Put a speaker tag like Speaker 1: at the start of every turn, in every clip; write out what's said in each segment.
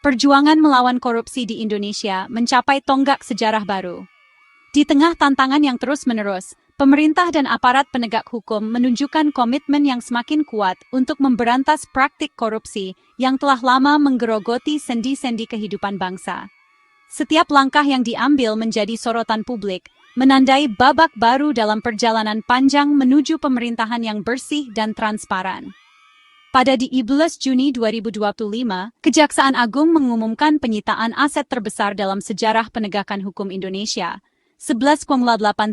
Speaker 1: perjuangan melawan korupsi di Indonesia mencapai tonggak sejarah baru. Di tengah tantangan yang terus-menerus, pemerintah dan aparat penegak hukum menunjukkan komitmen yang semakin kuat untuk memberantas praktik korupsi yang telah lama menggerogoti sendi-sendi kehidupan bangsa. Setiap langkah yang diambil menjadi sorotan publik, menandai babak baru dalam perjalanan panjang menuju pemerintahan yang bersih dan transparan. Pada 12 Juni 2025, Kejaksaan Agung mengumumkan penyitaan aset terbesar dalam sejarah penegakan hukum Indonesia, 11,8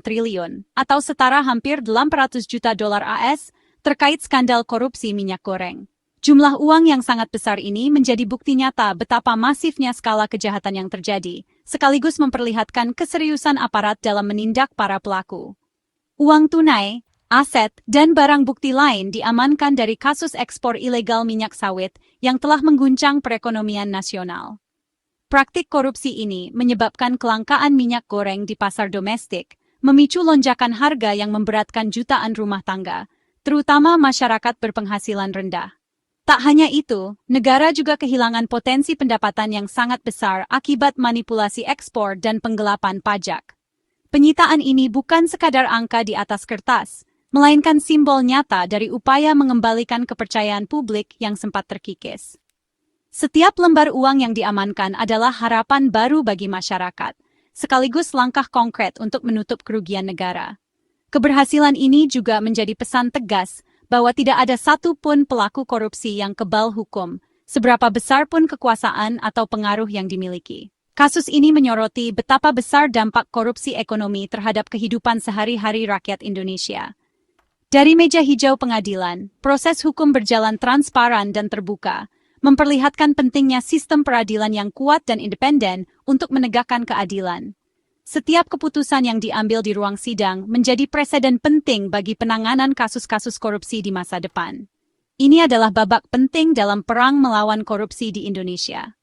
Speaker 1: triliun, atau setara hampir 800 juta dolar AS, terkait skandal korupsi minyak goreng. Jumlah uang yang sangat besar ini menjadi bukti nyata betapa masifnya skala kejahatan yang terjadi, sekaligus memperlihatkan keseriusan aparat dalam menindak para pelaku. Uang tunai, aset, dan barang bukti lain diamankan dari kasus ekspor ilegal minyak sawit yang telah mengguncang perekonomian nasional. Praktik korupsi ini menyebabkan kelangkaan minyak goreng di pasar domestik, memicu lonjakan harga yang memberatkan jutaan rumah tangga, terutama masyarakat berpenghasilan rendah. Tak hanya itu, negara juga kehilangan potensi pendapatan yang sangat besar akibat manipulasi ekspor dan penggelapan pajak. Penyitaan ini bukan sekadar angka di atas kertas, melainkan simbol nyata dari upaya mengembalikan kepercayaan publik yang sempat terkikis. Setiap lembar uang yang diamankan adalah harapan baru bagi masyarakat, sekaligus langkah konkret untuk menutup kerugian negara. Keberhasilan ini juga menjadi pesan tegas bahwa tidak ada satupun pelaku korupsi yang kebal hukum, seberapa besar pun kekuasaan atau pengaruh yang dimiliki. Kasus ini menyoroti betapa besar dampak korupsi ekonomi terhadap kehidupan sehari-hari rakyat Indonesia. Dari meja hijau pengadilan, proses hukum berjalan transparan dan terbuka, memperlihatkan pentingnya sistem peradilan yang kuat dan independen untuk menegakkan keadilan. Setiap keputusan yang diambil di ruang sidang menjadi preseden penting bagi penanganan kasus-kasus korupsi di masa depan. Ini adalah babak penting dalam perang melawan korupsi di Indonesia.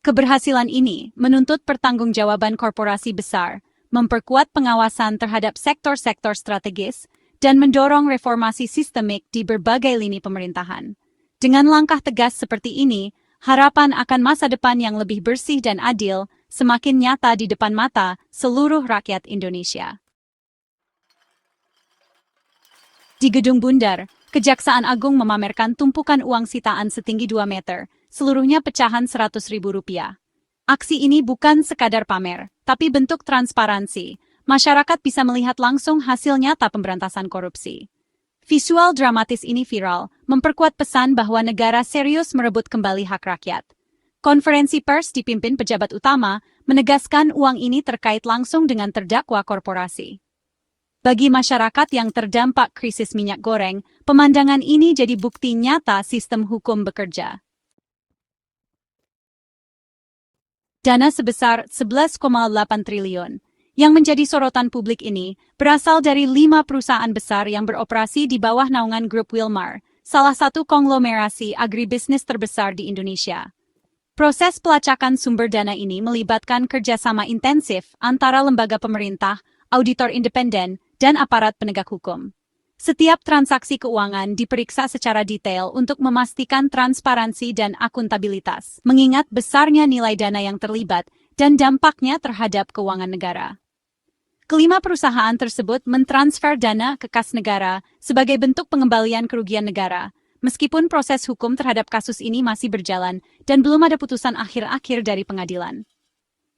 Speaker 1: Keberhasilan ini menuntut pertanggungjawaban korporasi besar, memperkuat pengawasan terhadap sektor-sektor strategis, dan mendorong reformasi sistemik di berbagai lini pemerintahan. Dengan langkah tegas seperti ini, harapan akan masa depan yang lebih bersih dan adil semakin nyata di depan mata seluruh rakyat Indonesia. Di Gedung Bundar, Kejaksaan Agung memamerkan tumpukan uang sitaan setinggi 2 meter, seluruhnya pecahan Rp100.000. Aksi ini bukan sekadar pamer, tapi bentuk transparansi. Masyarakat bisa melihat langsung hasil nyata pemberantasan korupsi. Visual dramatis ini viral, memperkuat pesan bahwa negara serius merebut kembali hak rakyat. Konferensi pers dipimpin pejabat utama, menegaskan uang ini terkait langsung dengan terdakwa korporasi. Bagi masyarakat yang terdampak krisis minyak goreng, pemandangan ini jadi bukti nyata sistem hukum bekerja. Dana sebesar 11,8 triliun. Yang menjadi sorotan publik ini berasal dari 5 perusahaan besar yang beroperasi di bawah naungan grup Wilmar, salah satu konglomerasi agribisnis terbesar di Indonesia. Proses pelacakan sumber dana ini melibatkan kerjasama intensif antara lembaga pemerintah, auditor independen, dan aparat penegak hukum. Setiap transaksi keuangan diperiksa secara detail untuk memastikan transparansi dan akuntabilitas, mengingat besarnya nilai dana yang terlibat dan dampaknya terhadap keuangan negara. Kelima perusahaan tersebut mentransfer dana ke kas negara sebagai bentuk pengembalian kerugian negara, meskipun proses hukum terhadap kasus ini masih berjalan dan belum ada putusan akhir-akhir dari pengadilan.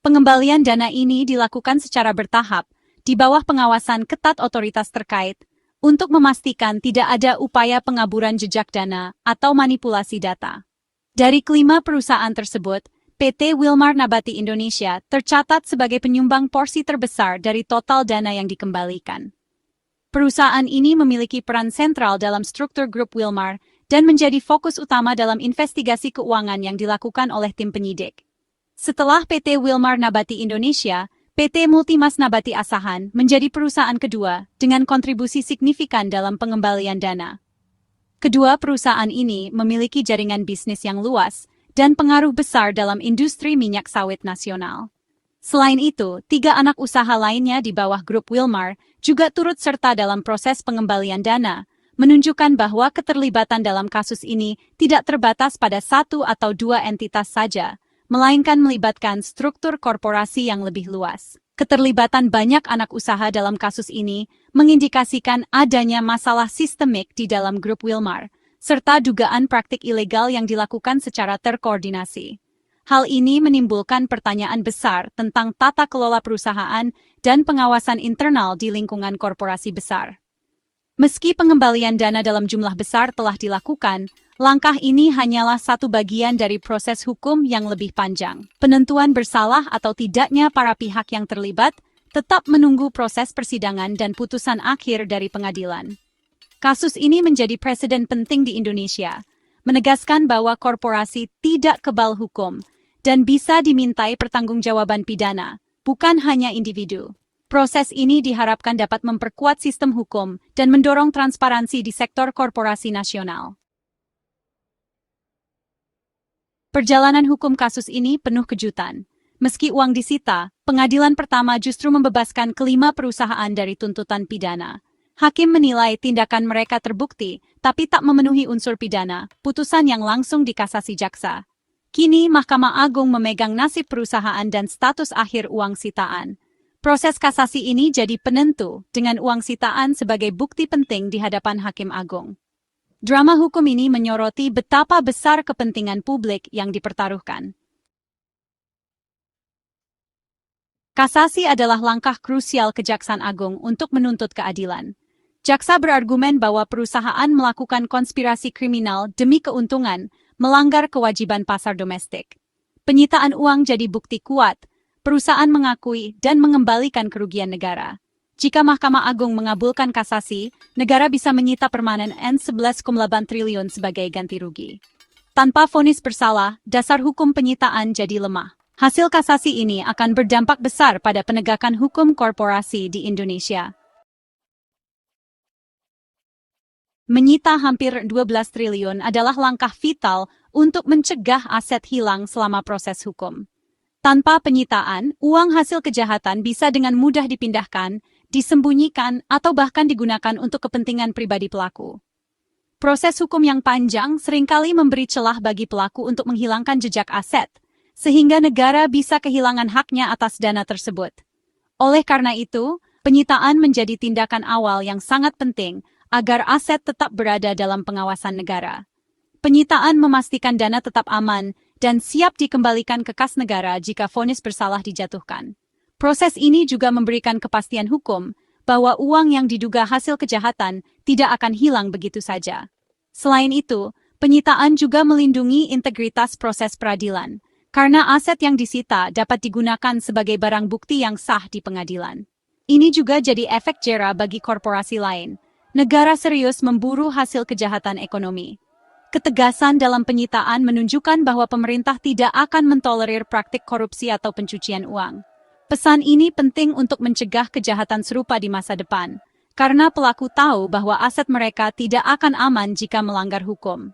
Speaker 1: Pengembalian dana ini dilakukan secara bertahap, di bawah pengawasan ketat otoritas terkait, untuk memastikan tidak ada upaya pengaburan jejak dana atau manipulasi data. Dari kelima perusahaan tersebut, PT Wilmar Nabati Indonesia tercatat sebagai penyumbang porsi terbesar dari total dana yang dikembalikan. Perusahaan ini memiliki peran sentral dalam struktur grup Wilmar dan menjadi fokus utama dalam investigasi keuangan yang dilakukan oleh tim penyidik. Setelah PT Wilmar Nabati Indonesia, PT Multimas Nabati Asahan menjadi perusahaan kedua dengan kontribusi signifikan dalam pengembalian dana. Kedua perusahaan ini memiliki jaringan bisnis yang luas dan pengaruh besar dalam industri minyak sawit nasional. Selain itu, 3 anak usaha lainnya di bawah grup Wilmar juga turut serta dalam proses pengembalian dana, menunjukkan bahwa keterlibatan dalam kasus ini tidak terbatas pada satu atau dua entitas saja, melainkan melibatkan struktur korporasi yang lebih luas. Keterlibatan banyak anak usaha dalam kasus ini mengindikasikan adanya masalah sistemik di dalam grup Wilmar, serta dugaan praktik ilegal yang dilakukan secara terkoordinasi. Hal ini menimbulkan pertanyaan besar tentang tata kelola perusahaan dan pengawasan internal di lingkungan korporasi besar. Meski pengembalian dana dalam jumlah besar telah dilakukan, langkah ini hanyalah satu bagian dari proses hukum yang lebih panjang. Penentuan bersalah atau tidaknya para pihak yang terlibat tetap menunggu proses persidangan dan putusan akhir dari pengadilan. Kasus ini menjadi preseden penting di Indonesia, menegaskan bahwa korporasi tidak kebal hukum dan bisa dimintai pertanggungjawaban pidana, bukan hanya individu. Proses ini diharapkan dapat memperkuat sistem hukum dan mendorong transparansi di sektor korporasi nasional. Perjalanan hukum kasus ini penuh kejutan. Meski uang disita, pengadilan pertama justru membebaskan kelima perusahaan dari tuntutan pidana. Hakim menilai tindakan mereka terbukti, tapi tak memenuhi unsur pidana, putusan yang langsung dikasasi jaksa. Kini Mahkamah Agung memegang nasib perusahaan dan status akhir uang sitaan. Proses kasasi ini jadi penentu dengan uang sitaan sebagai bukti penting di hadapan Hakim Agung. Drama hukum ini menyoroti betapa besar kepentingan publik yang dipertaruhkan. Kasasi adalah langkah krusial Kejaksaan Agung untuk menuntut keadilan. Jaksa berargumen bahwa perusahaan melakukan konspirasi kriminal demi keuntungan, melanggar kewajiban pasar domestik. Penyitaan uang jadi bukti kuat. Perusahaan mengakui dan mengembalikan kerugian negara. Jika Mahkamah Agung mengabulkan kasasi, negara bisa menyita permanen N11,8 triliun sebagai ganti rugi. Tanpa vonis bersalah, dasar hukum penyitaan jadi lemah. Hasil kasasi ini akan berdampak besar pada penegakan hukum korporasi di Indonesia. Menyita hampir 12 triliun adalah langkah vital untuk mencegah aset hilang selama proses hukum. Tanpa penyitaan, uang hasil kejahatan bisa dengan mudah dipindahkan, disembunyikan, atau bahkan digunakan untuk kepentingan pribadi pelaku. Proses hukum yang panjang seringkali memberi celah bagi pelaku untuk menghilangkan jejak aset, sehingga negara bisa kehilangan haknya atas dana tersebut. Oleh karena itu, penyitaan menjadi tindakan awal yang sangat penting agar aset tetap berada dalam pengawasan negara. Penyitaan memastikan dana tetap aman dan siap dikembalikan ke kas negara jika vonis bersalah dijatuhkan. Proses ini juga memberikan kepastian hukum bahwa uang yang diduga hasil kejahatan tidak akan hilang begitu saja. Selain itu, penyitaan juga melindungi integritas proses peradilan, karena aset yang disita dapat digunakan sebagai barang bukti yang sah di pengadilan. Ini juga jadi efek jera bagi korporasi lain. Negara serius memburu hasil kejahatan ekonomi. Ketegasan dalam penyitaan menunjukkan bahwa pemerintah tidak akan mentolerir praktik korupsi atau pencucian uang. Pesan ini penting untuk mencegah kejahatan serupa di masa depan, karena pelaku tahu bahwa aset mereka tidak akan aman jika melanggar hukum.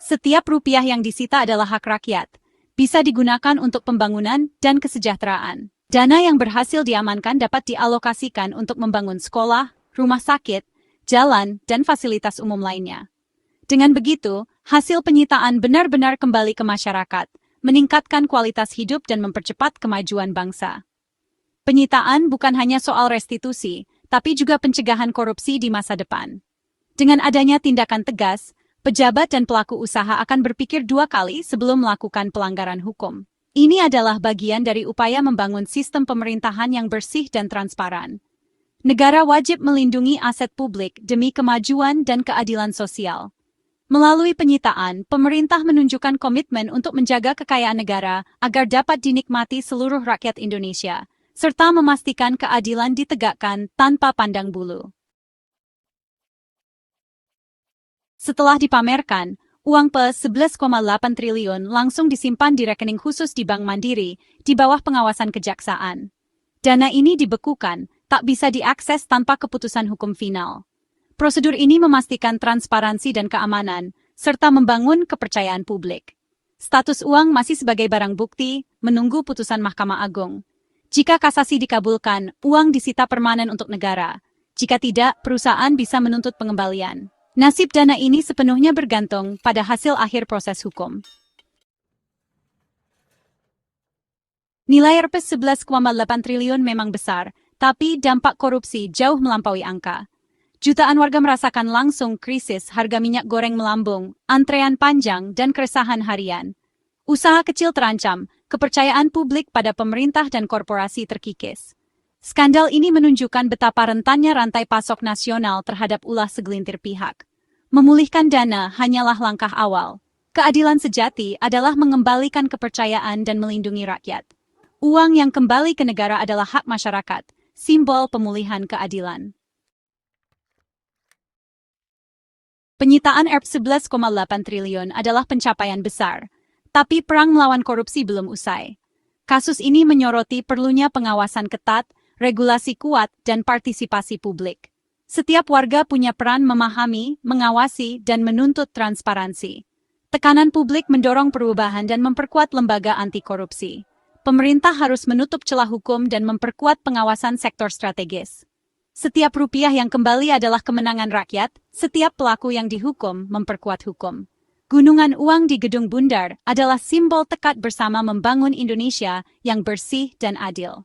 Speaker 1: Setiap rupiah yang disita adalah hak rakyat, bisa digunakan untuk pembangunan dan kesejahteraan. Dana yang berhasil diamankan dapat dialokasikan untuk membangun sekolah, rumah sakit, jalan, dan fasilitas umum lainnya. Dengan begitu, hasil penyitaan benar-benar kembali ke masyarakat, meningkatkan kualitas hidup dan mempercepat kemajuan bangsa. Penyitaan bukan hanya soal restitusi, tapi juga pencegahan korupsi di masa depan. Dengan adanya tindakan tegas, pejabat dan pelaku usaha akan berpikir dua kali sebelum melakukan pelanggaran hukum. Ini adalah bagian dari upaya membangun sistem pemerintahan yang bersih dan transparan. Negara wajib melindungi aset publik demi kemajuan dan keadilan sosial. Melalui penyitaan, pemerintah menunjukkan komitmen untuk menjaga kekayaan negara agar dapat dinikmati seluruh rakyat Indonesia, serta memastikan keadilan ditegakkan tanpa pandang bulu. Setelah dipamerkan, uang P11,8 triliun langsung disimpan di rekening khusus di Bank Mandiri di bawah pengawasan kejaksaan. Dana ini dibekukan, tak bisa diakses tanpa keputusan hukum final. Prosedur ini memastikan transparansi dan keamanan, serta membangun kepercayaan publik. Status uang masih sebagai barang bukti, menunggu putusan Mahkamah Agung. Jika kasasi dikabulkan, uang disita permanen untuk negara. Jika tidak, perusahaan bisa menuntut pengembalian. Nasib dana ini sepenuhnya bergantung pada hasil akhir proses hukum. Nilai Rp 11,8 triliun memang besar, tapi dampak korupsi jauh melampaui angka. Jutaan warga merasakan langsung krisis harga minyak goreng melambung, antrean panjang, dan keresahan harian. Usaha kecil terancam, kepercayaan publik pada pemerintah dan korporasi terkikis. Skandal ini menunjukkan betapa rentannya rantai pasok nasional terhadap ulah segelintir pihak. Memulihkan dana hanyalah langkah awal. Keadilan sejati adalah mengembalikan kepercayaan dan melindungi rakyat. Uang yang kembali ke negara adalah hak masyarakat, simbol pemulihan keadilan. Penyitaan Rp 11,8 triliun adalah pencapaian besar, tapi perang melawan korupsi belum usai. Kasus ini menyoroti perlunya pengawasan ketat, regulasi kuat, dan partisipasi publik. Setiap warga punya peran memahami, mengawasi, dan menuntut transparansi. Tekanan publik mendorong perubahan dan memperkuat lembaga anti korupsi. Pemerintah harus menutup celah hukum dan memperkuat pengawasan sektor strategis. Setiap rupiah yang kembali adalah kemenangan rakyat, setiap pelaku yang dihukum memperkuat hukum. Gunungan uang di Gedung Bundar adalah simbol tekad bersama membangun Indonesia yang bersih dan adil.